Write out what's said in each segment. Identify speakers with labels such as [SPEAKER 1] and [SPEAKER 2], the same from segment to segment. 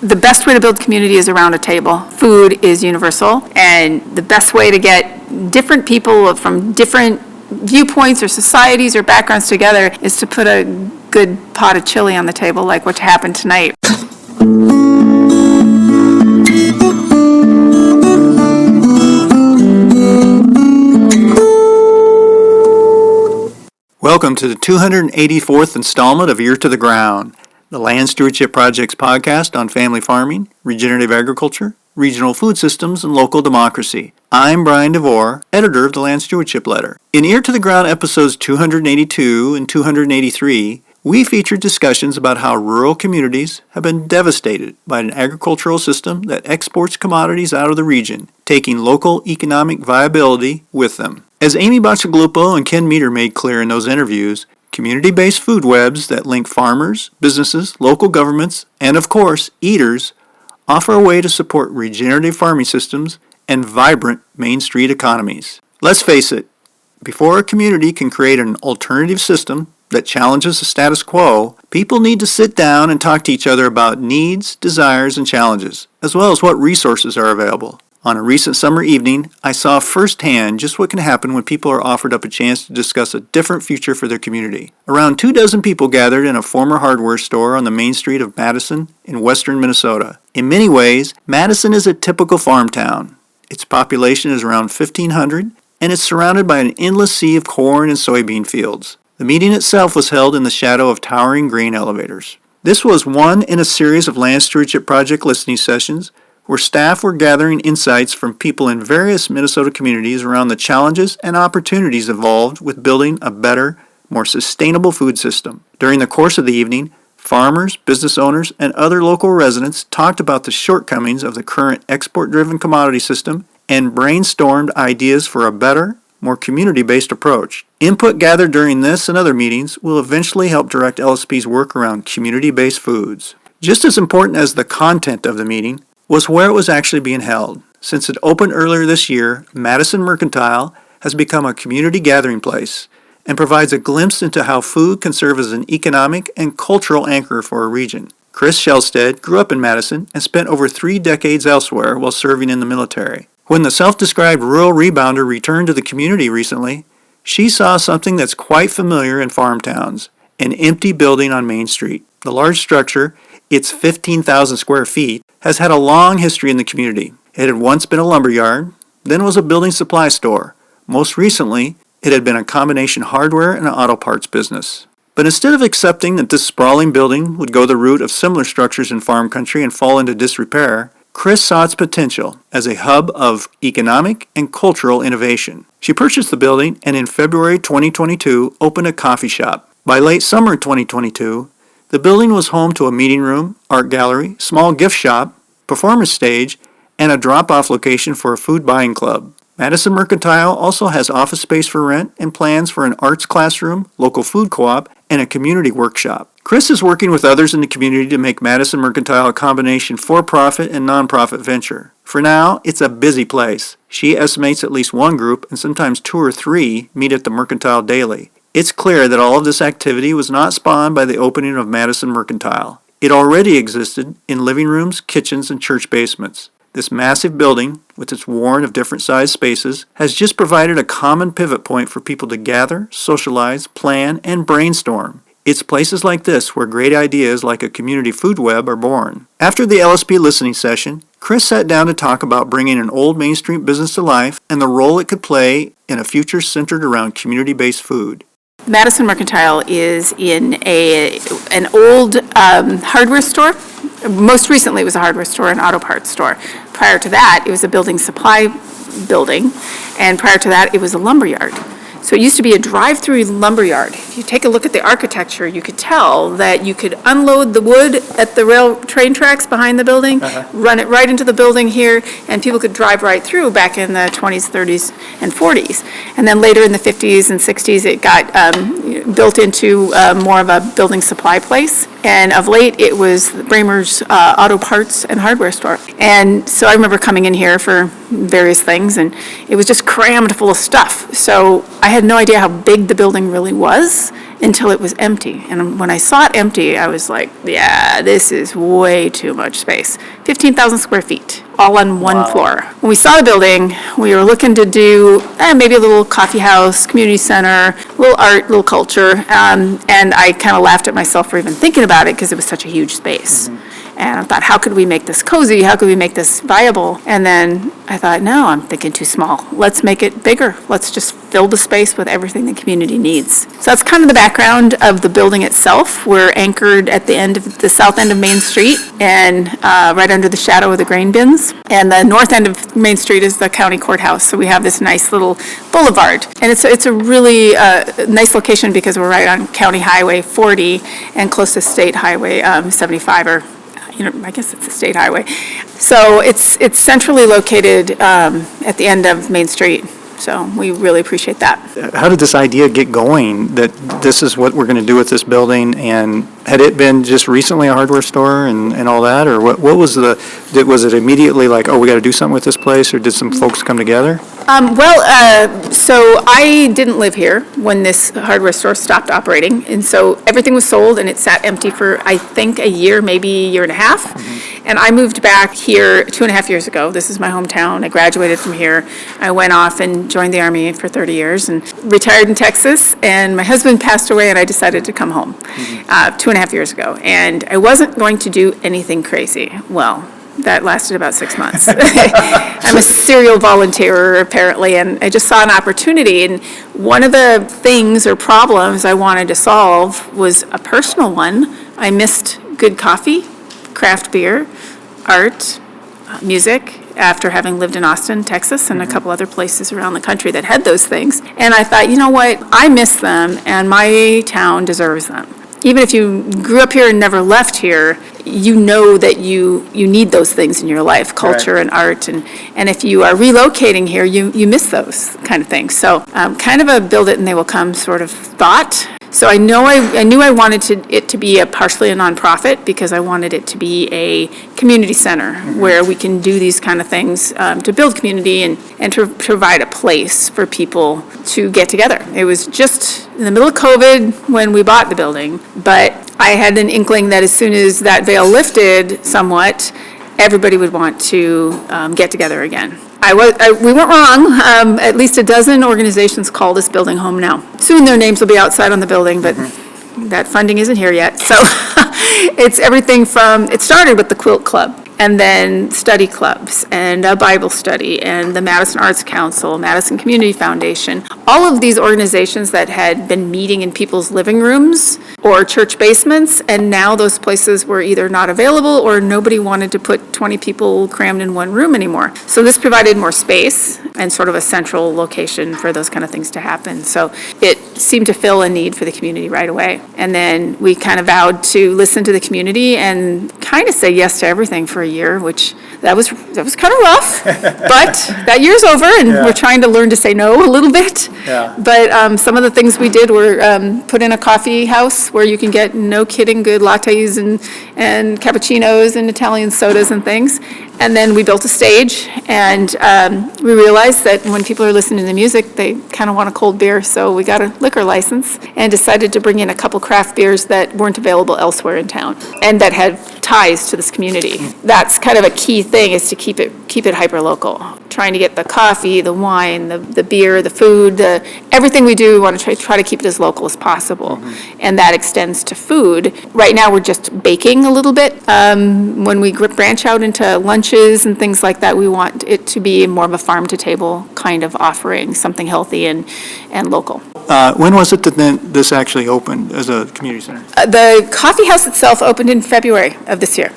[SPEAKER 1] the best way to build community is around a table. Food is universal, and the best way to get different people from different viewpoints or societies or backgrounds together is to put a good pot of chili on the table, like what happened tonight.
[SPEAKER 2] Welcome to the 284th installment of Ear to the Ground, the Land Stewardship Project's podcast on family farming, regenerative agriculture, regional food systems, and local democracy. I'm Brian DeVore, editor of the Land Stewardship Letter. In Ear to the Ground episodes 282 and 283, we featured discussions about how rural communities have been devastated by an agricultural system that exports commodities out of the region, taking local economic viability with them. As Amy Bacigalupo and Ken Meter made clear in those interviews, community-based food webs that link farmers, businesses, local governments, and of course, eaters, offer a way to support regenerative farming systems and vibrant Main Street economies. Let's face it, before a community can create an alternative system that challenges the status quo, people need to sit down and talk to each other about needs, desires, and challenges, as well as what resources are available. On a recent summer evening, I saw firsthand just what can happen when people are offered up a chance to discuss a different future for their community. Around 24 people gathered in a former hardware store on the main street of Madison in western Minnesota. In many ways, Madison is a typical farm town. Its population is around 1,500, and it's surrounded by an endless sea of corn and soybean fields. The meeting itself was held in the shadow of towering grain elevators. This was one in a series of Land Stewardship Project listening sessions where staff were gathering insights from people in various Minnesota communities around the challenges and opportunities involved with building a better, more sustainable food system. During the course of the evening, farmers, business owners, and other local residents talked about the shortcomings of the current export-driven commodity system and brainstormed ideas for a better, more community-based approach. Input gathered during this and other meetings will eventually help direct LSP's work around community-based foods. Just as important as the content of the meeting was where it was actually being held. Since it opened earlier this year, Madison Mercantile has become a community gathering place and provides a glimpse into how food can serve as an economic and cultural anchor for a region. Chris Shelstead grew up in Madison and spent over 3 decades elsewhere while serving in the military. When the self-described rural rebounder returned to the community recently, she saw something that's quite familiar in farm towns, an empty building on Main Street. The large structure, its 15,000 square feet, has had a long history in the community. It had once been a lumber yard, then was a building supply store. Most recently, it had been a combination hardware and auto parts business. But instead of accepting that this sprawling building would go the route of similar structures in farm country and fall into disrepair, Chris saw its potential as a hub of economic and cultural innovation. She purchased the building and in February 2022 opened a coffee shop. By late summer 2022, the building was home to a meeting room, art gallery, small gift shop, performance stage, and a drop-off location for a food buying club. Madison Mercantile also has office space for rent and plans for an arts classroom, local food co-op, and a community workshop. Chris is working with others in the community to make Madison Mercantile a combination for-profit and non-profit venture. For now, it's a busy place. She estimates at least one group, and sometimes 2 or 3, meet at the Mercantile daily. It's clear that all of this activity was not spawned by the opening of Madison Mercantile. It already existed in living rooms, kitchens, and church basements. This massive building, with its warren of different sized spaces, has just provided a common pivot point for people to gather, socialize, plan, and brainstorm. It's places like this where great ideas like a community food web are born. After the LSP listening session, Chris sat down to talk about bringing an old Main Street business to life and the role it could play in a future centered around community-based food.
[SPEAKER 1] Madison Mercantile is in an old hardware store. Most recently it was a hardware store and auto parts store. Prior to that, it was a building supply building, and prior to that, it was a lumber yard. So it used to be a drive-through lumber yard. If you take a look at the architecture, you could tell that you could unload the wood at the rail train tracks behind the building, run it right into the building here, and people could drive right through back in the 20s, 30s, and 40s. And then later in the 50s and 60s, it got built into more of a building supply place. And of late, it was Bramer's auto parts and hardware store. And so I remember coming in here for various things, and it was just crammed full of stuff. So I had no idea how big the building really was until it was empty. And when I saw it empty, I was like, yeah, this is way too much space. 15,000 square feet, all on one floor. When we saw the building, we were looking to do maybe a little coffee house, community center, little art, little culture. And I kind of laughed at myself for even thinking about it because it was such a huge space. And I thought, how could we make this cozy? How could we make this viable? And then I thought, no, I'm thinking too small. Let's make it bigger. Let's just fill the space with everything the community needs. So that's kind of the background of the building itself. We're anchored at the south end of Main Street and right under the shadow of the grain bins. And the north end of Main Street is the county courthouse. So we have this nice little boulevard. And it's a really nice location because we're right on County Highway 40 and close to State Highway 75 or I guess it's a state highway. So it's centrally located at the end of Main Street. So we really appreciate that.
[SPEAKER 2] How did this idea get going that this is what we're going to do with this building? And had it been just recently a hardware store and all that? Or what was was it immediately like, oh, we got to do something with this place? Or did some folks come together?
[SPEAKER 1] So I didn't live here when this hardware store stopped operating. And so everything was sold and it sat empty for, I think, a year, maybe a year and a half. And I moved back here 2.5 years ago. This is my hometown. I graduated from here. I went off and joined the Army for 30 years and retired in Texas. And my husband passed away and I decided to come home 2.5 years ago. And I wasn't going to do anything crazy. Well, that lasted about 6 months. I'm a serial volunteer, apparently, and I just saw an opportunity. And one of the things or problems I wanted to solve was a personal one. I missed good coffee, craft beer, art, music, after having lived in Austin, Texas, and a couple other places around the country that had those things. And I thought, you know what, I miss them, and my town deserves them. Even if you grew up here and never left here, you know that you need those things in your life, culture and art, and if you are relocating here, you miss those kind of things. So kind of a build it and they will come sort of thought. So I knew I wanted it to be partially a nonprofit because I wanted it to be a community center where we can do these kind of things to build community and to provide a place for people to get together. It was just in the middle of COVID when we bought the building, but I had an inkling that as soon as that veil lifted somewhat, everybody would want to get together again. We weren't wrong. At least a dozen organizations call this building home now. Soon their names will be outside on the building, but that funding isn't here yet. So it's everything from, it started with the Quilt Club, and then study clubs, and a Bible study, and the Madison Arts Council, Madison Community Foundation. All of these organizations that had been meeting in people's living rooms or church basements, and now those places were either not available or nobody wanted to put 20 people crammed in one room anymore. So this provided more space and sort of a central location for those kind of things to happen. So it seemed to fill a need for the community right away. And then we kind of vowed to listen to the community and kind of say yes to everything for a year, which that was kind of rough. But that year's over, and we're trying to learn to say no a little bit.
[SPEAKER 2] Yeah.
[SPEAKER 1] But some of the things we did were put in a coffee house where you can get, no kidding, good lattes and cappuccinos and Italian sodas and things. And then we built a stage, and we realized that when people are listening to the music, they kind of want a cold beer, so we got a liquor license and decided to bring in a couple craft beers that weren't available elsewhere in town and that had ties to this community. That's kind of a key thing, is to keep it hyper-local. Trying to get the coffee, the wine, the beer, the food, everything we do, we want to try to keep it as local as possible. And that extends to food. Right now, we're just baking a little bit. When we branch out into lunches and things like that, we want it to be more of a farm-to-table kind of offering, something healthy and local.
[SPEAKER 2] When was it that this actually opened as a community center?
[SPEAKER 1] The coffee house itself opened in February of this year.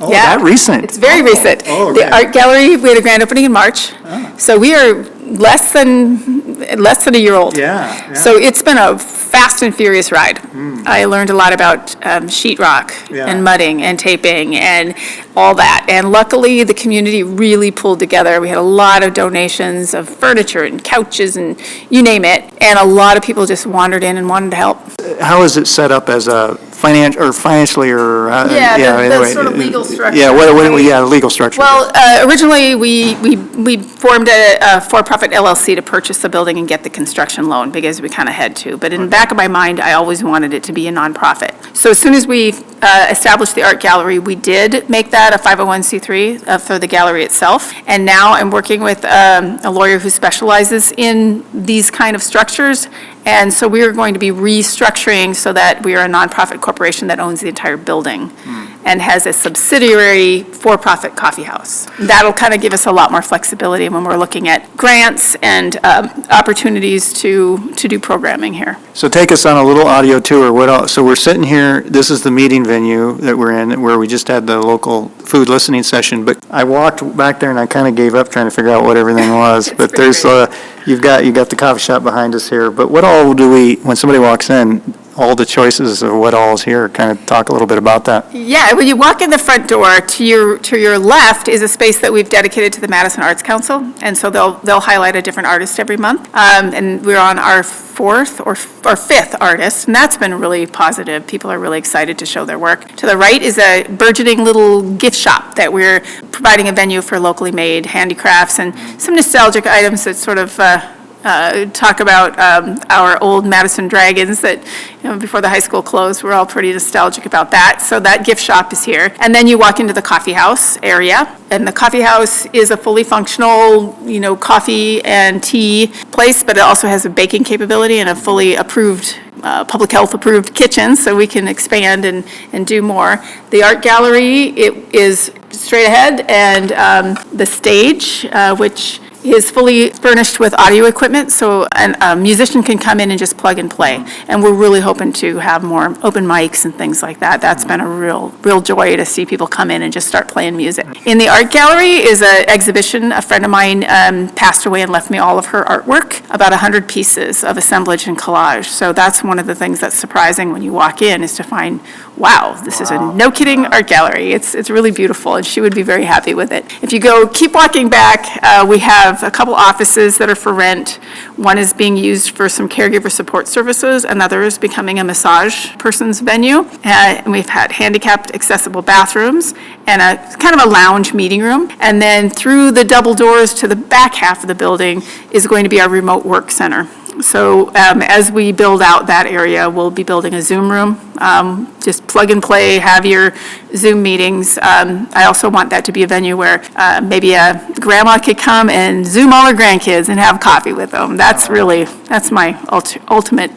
[SPEAKER 2] That recent?
[SPEAKER 1] It's very recent.
[SPEAKER 2] okay.
[SPEAKER 1] The art gallery, we had a grand opening in March. So we are less than a year old.
[SPEAKER 2] Yeah.
[SPEAKER 1] So it's been a fast and furious ride. I learned a lot about sheetrock and mudding and taping and all that. And luckily, the community really pulled together. We had a lot of donations of furniture and couches and you name it. And a lot of people just wandered in and wanted to help.
[SPEAKER 2] How is it set up as a financially or?
[SPEAKER 1] The sort of legal structure.
[SPEAKER 2] Yeah, the legal structure.
[SPEAKER 1] Well, originally we formed a for-profit LLC to purchase the building and get the construction loan because we kind of had to. But in the back of my mind, I always wanted it to be a nonprofit. So as soon as we established the art gallery, we did make that a 501c3 for the gallery itself. And now I'm working with a lawyer who specializes in these kind of structures. And so we are going to be restructuring so that we are a nonprofit corporation that owns the entire building and has a subsidiary for-profit coffee house. That'll kind of give us a lot more flexibility when we're looking at grants and opportunities to do programming here.
[SPEAKER 2] So take us on a little audio tour. What else? So we're sitting here, this is the meeting venue that we're in, where we just had the local food listening session, but I walked back there and I kind of gave up trying to figure out what everything was. But there's, you've got the coffee shop behind us here, but what all do we, when somebody walks in, all the choices of what all is here, kind of talk a little bit about that.
[SPEAKER 1] Yeah, when you walk in the front door, to your left is a space that we've dedicated to the Madison Arts Council, and so they'll highlight a different artist every month. And we're on our fourth or fifth artist, and that's been really positive. People are really excited to show their work. To the right is a burgeoning little gift shop that we're providing a venue for locally made handicrafts and some nostalgic items that sort of talk about our old Madison Dragons that, before the high school closed, we're all pretty nostalgic about that. So that gift shop is here. And then you walk into the coffee house area, and the coffee house is a fully functional, coffee and tea place, but it also has a baking capability and a fully approved public health approved kitchen, so we can expand and do more. The art gallery, it is straight ahead, and the stage, which is fully furnished with audio equipment, so a musician can come in and just plug and play. And we're really hoping to have more open mics and things like that. That's been a real joy to see people come in and just start playing music. In the art gallery is an exhibition. A friend of mine passed away and left me all of her artwork, about 100 pieces of assemblage and collage. So that's one of the things that's surprising when you walk in, is to find, wow, this is a no-kidding art gallery. It's really beautiful, and she would be very happy with it. If you keep walking back, we have a couple offices that are for rent. One is being used for some caregiver support services. Another is becoming a massage person's venue. And we've had handicapped accessible bathrooms and a kind of a lounge meeting room. And then through the double doors to the back half of the building is going to be our remote work center. So as we build out that area, we'll be building a Zoom room. Just plug and play, have your Zoom meetings. I also want that to be a venue where maybe a grandma could come and Zoom all her grandkids and have coffee with them. That's my ultimate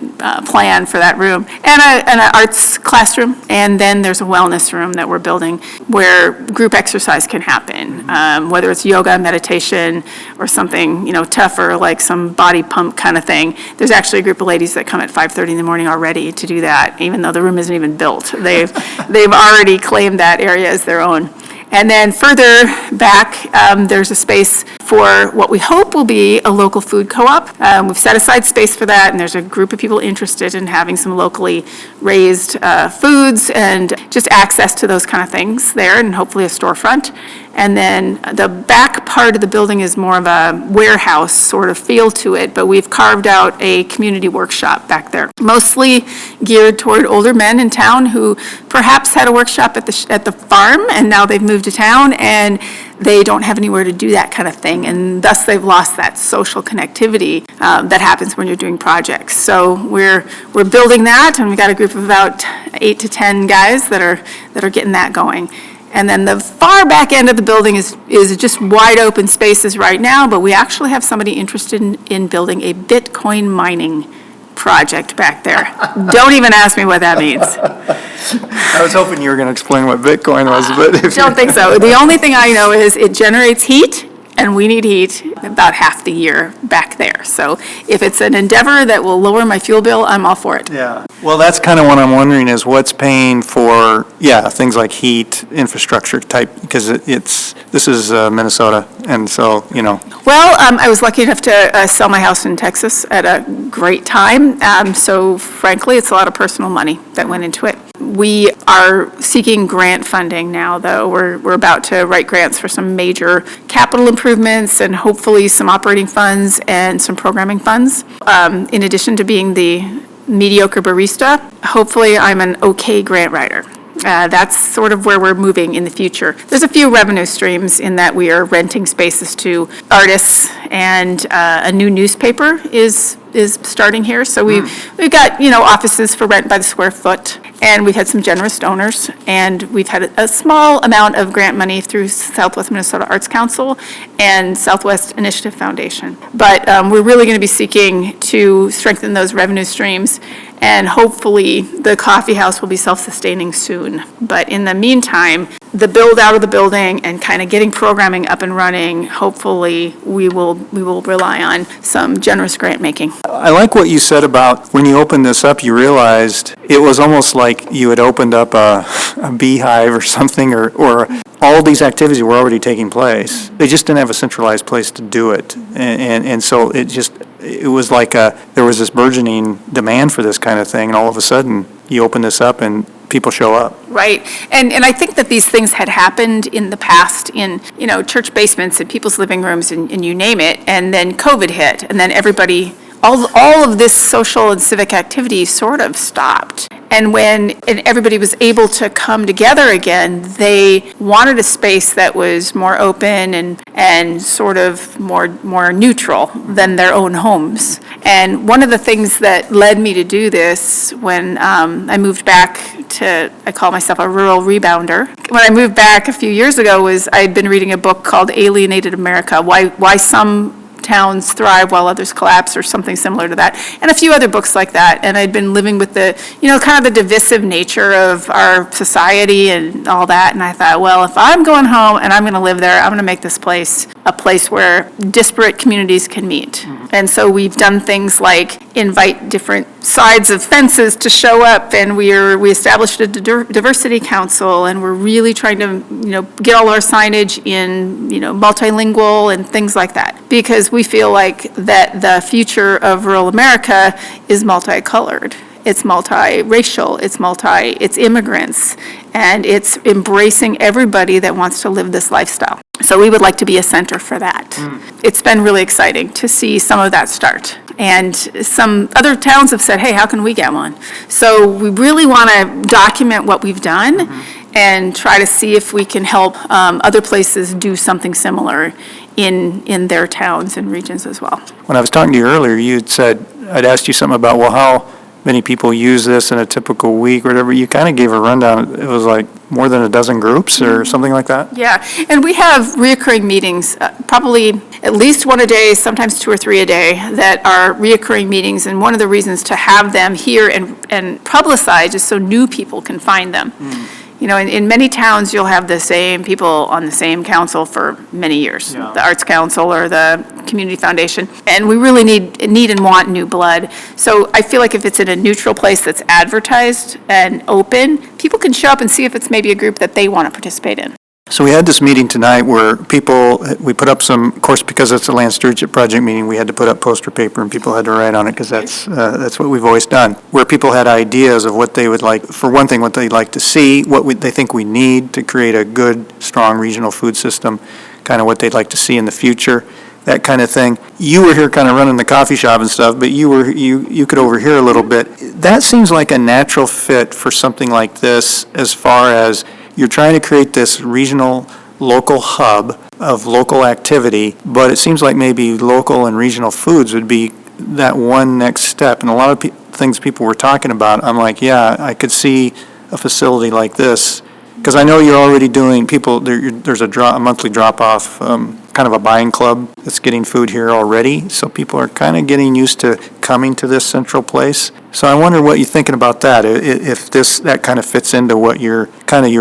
[SPEAKER 1] plan for that room. And an arts classroom. And then there's a wellness room that we're building where group exercise can happen, whether it's yoga, meditation, or something tougher like some body pump kind of thing. There's actually a group of ladies that come at 5:30 in the morning already to do that, even though the room isn't even built. They've already claimed that area as their own. And then further back, there's a space for what we hope will be a local food co-op. We've set aside space for that, and there's a group of people interested in having some locally raised foods and just access to those kind of things there, and hopefully a storefront. And then the back part of the building is more of a warehouse sort of feel to it, but we've carved out a community workshop back there, mostly geared toward older men in town who perhaps had a workshop at the farm, and now they've moved to town, and they don't have anywhere to do that kind of thing, and thus they've lost that social connectivity that happens when you're doing projects. So we're building that, and we've got a group of about 8 to 10 guys that are getting that going. And then the far back end of the building is just wide open spaces right now, but we actually have somebody interested in building a Bitcoin mining project back there. Don't even ask me what that means.
[SPEAKER 2] I was hoping you were going to explain what Bitcoin was, but if
[SPEAKER 1] Don't think so. The only thing I know is it generates heat, and we need heat about half the year back there. So if it's an endeavor that will lower my fuel bill, I'm all for it.
[SPEAKER 2] Yeah. Well, that's kind of what I'm wondering is what's paying for, things like heat, infrastructure type, because this is Minnesota, and so,
[SPEAKER 1] Well, I was lucky enough to sell my house in Texas at a great time. So frankly, it's a lot of personal money that went into it. We are seeking grant funding now, though. We're about to write grants for some major capital improvements and hopefully some operating funds and some programming funds. In addition to being the mediocre barista, hopefully I'm an okay grant writer. That's sort of where we're moving in the future. There's a few revenue streams in that we are renting spaces to artists, and a new newspaper is starting here. So we've got, offices for rent by the square foot, and we've had some generous donors, and we've had a small amount of grant money through Southwest Minnesota Arts Council and Southwest Initiative Foundation. But we're really going to be seeking to strengthen those revenue streams, and hopefully the coffee house will be self-sustaining soon. But in the meantime, the build out of the building and kind of getting programming up and running, hopefully we will rely on some generous grant making.
[SPEAKER 2] I like what you said about when you opened this up, you realized it was almost like you had opened up a beehive or something, or all these activities were already taking place. They just didn't have a centralized place to do it. And so it was like there was this burgeoning demand for this kind of thing, and all of a sudden you open this up and people show up.
[SPEAKER 1] Right. And I think that these things had happened in the past in, church basements and people's living rooms and you name it, and then COVID hit, and then all of this social and civic activity sort of stopped. And when everybody was able to come together again, they wanted a space that was more open and sort of more neutral than their own homes. And one of the things that led me to do this when I moved back I call myself a rural rebounder. When I moved back a few years ago I'd been reading a book called Alienated America, Why Some Towns Thrive While Others Collapse, or something similar to that, and a few other books like that. And I'd been living with the, kind of the divisive nature of our society and all that. And I thought, well, if I'm going home and I'm going to live there, I'm going to make this place a place where disparate communities can meet. And so we've done things like invite different sides of fences to show up, and we established a diversity council, and we're really trying to, get all our signage in, multilingual and things like that, because we feel like that the future of rural America is multicolored. It's multiracial, it's immigrants, and it's embracing everybody that wants to live this lifestyle. So we would like to be a center for that. It's been really exciting to see some of that start. And some other towns have said, hey, how can we get one? So we really want to document what we've done and try to see if we can help other places do something similar in their towns and regions as well.
[SPEAKER 2] When I was talking to you earlier, you had said, I'd asked you something about, how many people use this in a typical week or whatever. You kind of gave a rundown. It was like more than a dozen groups or something like that?
[SPEAKER 1] Yeah, and we have reoccurring meetings, probably at least one a day, sometimes 2 or 3 a day, that are reoccurring meetings. And one of the reasons to have them here and publicized is so new people can find them. In many towns, you'll have the same people on the same council for many years, the Arts Council or the Community Foundation, and we really need and want new blood. So I feel like if it's in a neutral place that's advertised and open, people can show up and see if it's maybe a group that they want to participate in.
[SPEAKER 2] So we had this meeting tonight where we put up of course, because it's a land stewardship project meeting, we had to put up poster paper and people had to write on it because that's what we've always done, where people had ideas of what they would like, for one thing, what they'd like to see, they think we need to create a good, strong regional food system, kind of what they'd like to see in the future, that kind of thing. You were here kind of running the coffee shop and stuff, but you could overhear a little bit. That seems like a natural fit for something like this, as far as you're trying to create this regional, local hub of local activity, but it seems like maybe local and regional foods would be that one next step. And a lot of things people were talking about, I'm like, yeah, I could see a facility like this. Because I know you're already doing, there's a monthly drop-off, kind of a buying club that's getting food here already. So people are kind of getting used to coming to this central place. So I wonder what you're thinking about that, if that kind of fits into what your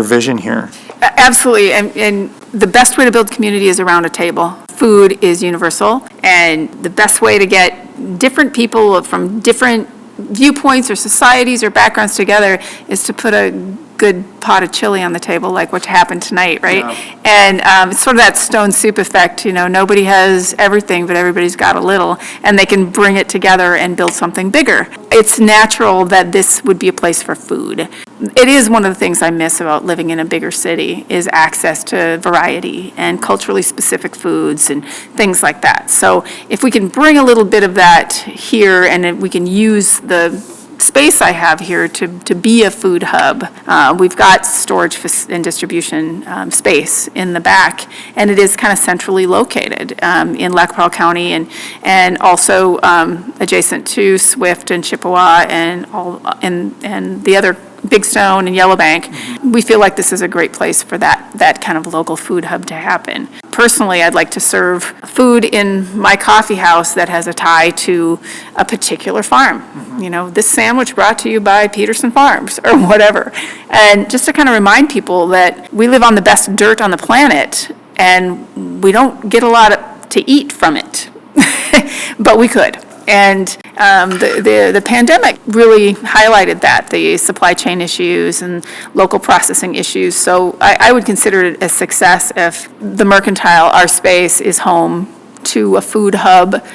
[SPEAKER 2] vision here.
[SPEAKER 1] Absolutely, and the best way to build community is around a table. Food is universal, and the best way to get different people from different viewpoints or societies or backgrounds together is to put a good pot of chili on the table, like what happened tonight, right? Yeah. And it's sort of that stone soup effect, nobody has everything, but everybody's got a little, and they can bring it together and build something bigger. It's natural that this would be a place for food. It is one of the things I miss about living in a bigger city, is access to variety and culturally specific foods and things like that. So if we can bring a little bit of that here, and we can use the space I have here to be a food hub. We've got storage and distribution space in the back, and it is kind of centrally located in Lac-Parle County and also adjacent to Swift and Chippewa and the other Big Stone and Yellowbank. We feel like this is a great place for that kind of local food hub to happen. Personally, I'd like to serve food in my coffee house that has a tie to a particular farm. This sandwich brought to you by Peterson Farms or whatever. And just to kind of remind people that we live on the best dirt on the planet and we don't get a lot to eat from it, but we could. And the pandemic really highlighted that, the supply chain issues and local processing issues. So I would consider it a success if the Mercantile, our space, is home to a food hub,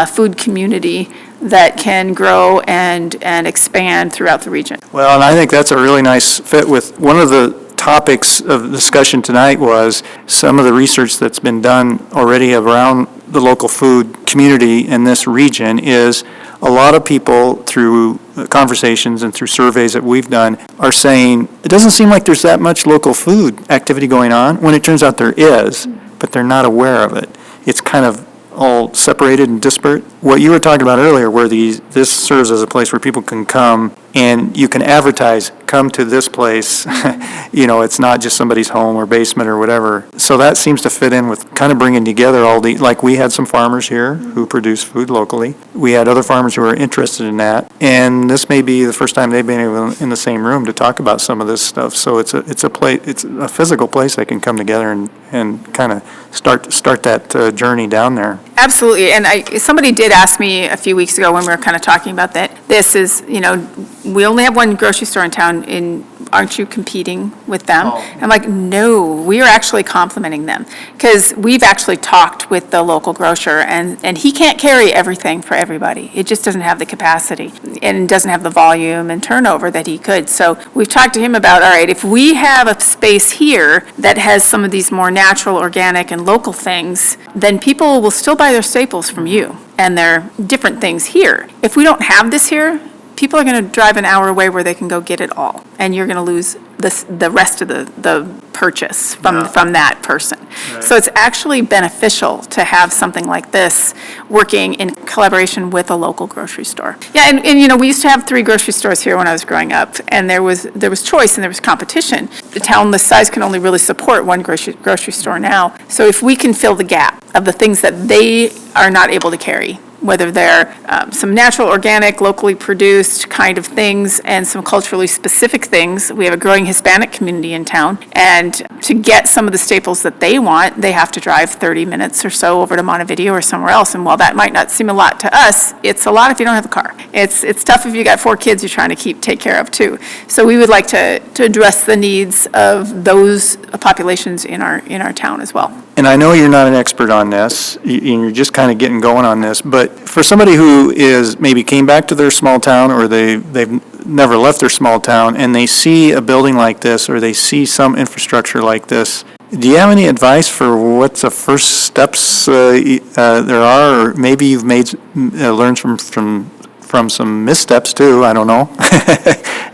[SPEAKER 1] food community that can grow and expand throughout the region.
[SPEAKER 2] Well, and I think that's a really nice fit with one of the topics of discussion tonight was some of the research that's been done already around the local food community in this region. Is a lot of people through conversations and through surveys that we've done are saying it doesn't seem like there's that much local food activity going on, when it turns out there is, but they're not aware of it. It's kind of all separated and disparate. What you were talking about earlier, where this serves as a place where people can come and you can advertise, come to this place. It's not just somebody's home or basement or whatever. So that seems to fit in with kind of bringing together all like we had some farmers here who produce food locally. We had other farmers who are interested in that. And this may be the first time they've been able in the same room to talk about some of this stuff. So it's a physical place they can come together and kind of start that journey down there.
[SPEAKER 1] Absolutely, and somebody did ask me a few weeks ago when we were kind of talking about that. This is, we only have one grocery store in town, aren't you competing with them?
[SPEAKER 2] Oh.
[SPEAKER 1] I'm like, no, we are actually complementing them, because we've actually talked with the local grocer, and he can't carry everything for everybody. It just doesn't have the capacity and doesn't have the volume and turnover that he could. So we've talked to him about, all right, if we have a space here that has some of these more natural, organic, and local things, then people will still buy their staples from you and their different things here. If we don't have this here, people are going to drive an hour away where they can go get it all, and you're going to lose the rest of the purchase from that person. Right. So it's actually beneficial to have something like this working in collaboration with a local grocery store. Yeah, and we used to have 3 grocery stores here when I was growing up, and there was choice and there was competition. The town this size can only really support one grocery store now. So if we can fill the gap of the things that they are not able to carry, whether they're some natural, organic, locally produced kind of things and some culturally specific things. We have a growing Hispanic community in town, and to get some of the staples that they want, they have to drive 30 minutes or so over to Montevideo or somewhere else, and while that might not seem a lot to us, it's a lot if you don't have a car. It's tough if you got 4 kids you're trying to take care of too. So we would like to address the needs of those populations in our town as well.
[SPEAKER 2] And I know you're not an expert on this, and you're just kind of getting going on this, but for somebody who is maybe came back to their small town, or they've never left their small town, and they see a building like this, or they see some infrastructure like this, do you have any advice for what the first steps there are, or maybe you've learned from some missteps too? I don't know.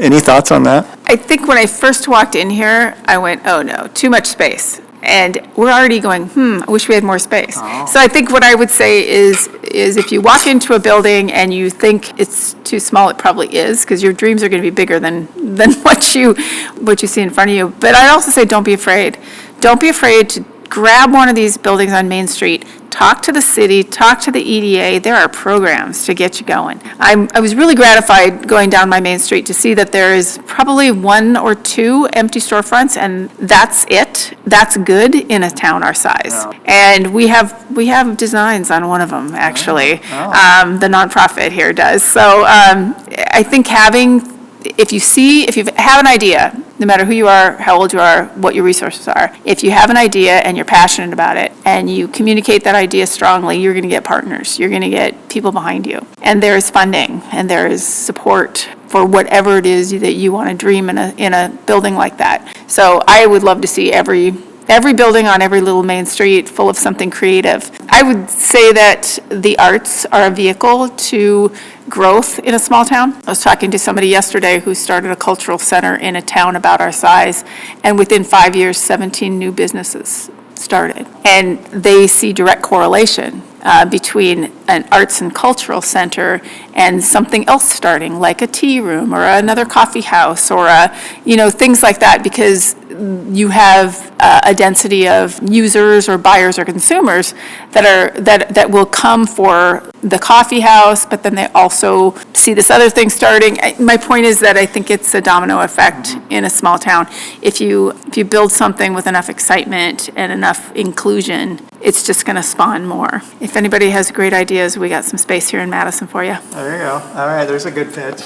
[SPEAKER 2] Any thoughts on that?
[SPEAKER 1] I think when I first walked in here, I went, oh no, too much space. And we're already going, I wish we had more space. Oh. So I think what I would say is if you walk into a building and you think it's too small, it probably is, because your dreams are going to be bigger than what you see in front of you. But I'd also say don't be afraid. Don't be afraid to grab one of these buildings on Main Street, talk to the city, talk to the EDA. There are programs to get you going. I was really gratified going down my Main Street to see that there is probably 1 or 2 empty storefronts, and that's it. That's good in a town our size. Wow. And we have designs on one of them, actually. Oh. The nonprofit here does. So I think if you have an idea, no matter who you are, how old you are, what your resources are, if you have an idea and you're passionate about it and you communicate that idea strongly, you're going to get partners. You're going to get people behind you. And there is funding and there is support for whatever it is that you want to dream in a building like that. So I would love to see every building on every little main street full of something creative. I would say that the arts are a vehicle to growth in a small town. I was talking to somebody yesterday who started a cultural center in a town about our size, and within 5 years, 17 new businesses started. And they see direct correlation between an arts and cultural center and something else starting, like a tea room or another coffee house or things like that, because you have a density of users or buyers or consumers that will come for the coffee house, but then they also see this other thing starting. My point is that I think it's a domino effect in a small town. If you build something with enough excitement and enough inclusion, it's just going to spawn more. If anybody has great ideas, we got some space here in Madison for you.
[SPEAKER 2] There you go. All right, there's a good pitch.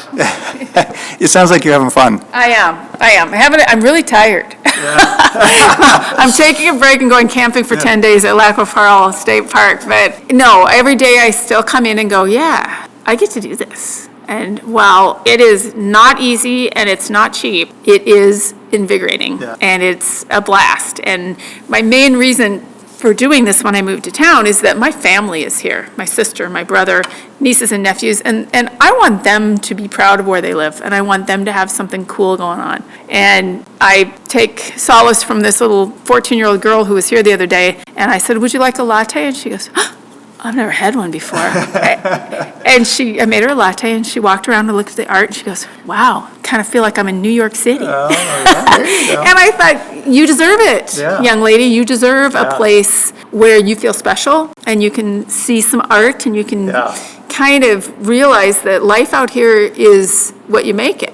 [SPEAKER 2] It sounds like you're having fun.
[SPEAKER 1] I am. I'm really tired. I'm taking a break and going camping for 10 days at Lac La Parle State Park. But no, every day I still come in and go, yeah, I get to do this. And while it is not easy and it's not cheap, it is invigorating and it's a blast. And my main reason for doing this when I moved to town is that my family is here, my sister, my brother, nieces and nephews, and I want them to be proud of where they live, and I want them to have something cool going on. And I take solace from this little 14-year-old girl who was here the other day, and I said, would you like a latte? And she goes, I've never had one before. And I made her a latte, and she walked around and looked at the art, and she goes, wow, kind of feel like I'm in New York City.
[SPEAKER 2] Oh, yeah, there you go.
[SPEAKER 1] And I thought, you deserve it, young lady. You deserve a place where you feel special, and you can see some art, and you can kind of realize that life out here is what you make it.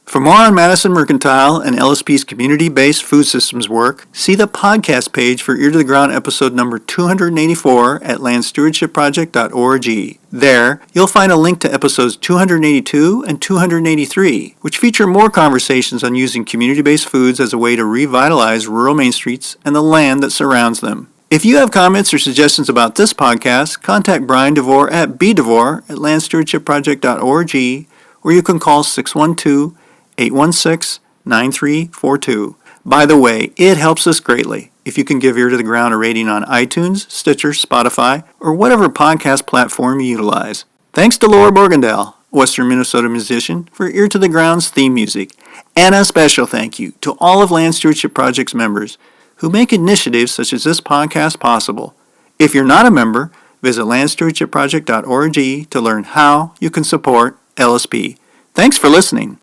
[SPEAKER 2] For more on Madison Mercantile and LSP's community-based food systems work, see the podcast page for Ear to the Ground episode number 284 at landstewardshipproject.org. There, you'll find a link to episodes 282 and 283, which feature more conversations on using community-based foods as a way to revitalize rural main streets and the land that surrounds them. If you have comments or suggestions about this podcast, contact Brian DeVore at bdevore@landstewardshipproject.org, or you can call 612-816-9342. By the way, it helps us greatly if you can give Ear to the Ground a rating on iTunes, Stitcher, Spotify, or whatever podcast platform you utilize. Thanks to Laura Borgendale, Western Minnesota musician, for Ear to the Ground's theme music. And a special thank you to all of Land Stewardship Project's members who make initiatives such as this podcast possible. If you're not a member, visit landstewardshipproject.org to learn how you can support LSP. Thanks for listening.